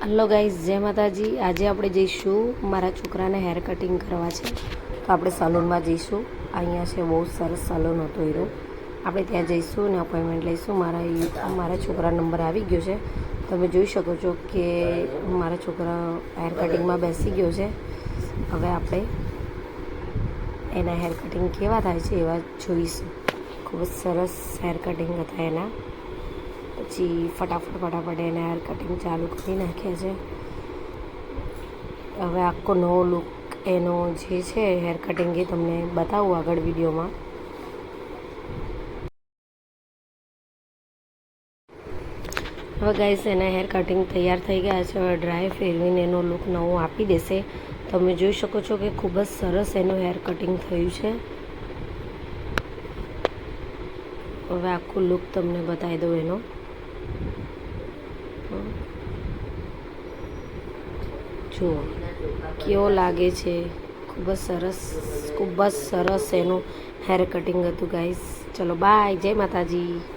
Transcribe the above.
Hello guys, જય માતાજી। આજે આપણે જઈશું મારા છોકરાને હેર કટિંગ કરવા છે, તો આપણે સલૂનમાં જઈશું। અહીંયા છે બહુ સરસ સલૂન હતો હીરો, આપણે ત્યાં જઈશું ને અપોઇન્ટમેન્ટ લઈશું। મારા છોકરાનો નંબર આવી ગયો છે, તમે જોઈ શકો છો કે મારા છોકરા હેર કટિંગમાં બેસી ગયો છે। હવે આપણે એના હેર કટિંગ કેવા થાય છે એવા જોઈશું। ખૂબ જ સરસ હેર કટિંગ હતા એના। પછી ફટાફટ એને હેર કટિંગ ચાલુ કરી નાખ્યા છે। હવે આખો નવો લુક એનો જે છે હેર કટિંગ એ તમને બતાવું આગળ વિડીયોમાં। હવે ગાઈસ, એના હેર કટિંગ તૈયાર થઈ ગયા છે। હવે ડ્રાય ફેરવીને એનો લુક નવો આપી દેશે। તમે જોઈ શકો છો કે ખૂબ જ સરસ એનું હેર કટિંગ થયું છે। હવે આખું લુક તમને બતાવી દઉં એનો। જુઓ કેવો લાગે છે, ખૂબ જ સરસ એનું હેર કટિંગ હતું ગાઈસ। ચલો બાય, જય માતાજી।